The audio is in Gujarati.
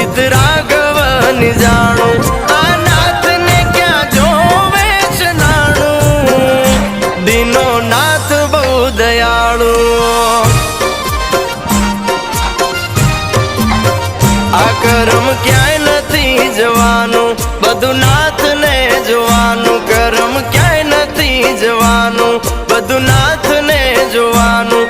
રીત રાઘવની જાણું આ નાથ ને ક્યાં જોવે છે નાણું દીનો નાથ બહુ દયાળુ આ કરમ ક્યાંય નથી જવાનું બધું નાથ ને જોવાનું કરમ ક્યાંય નથી જવાનું બધું નાથ ને જોવાનું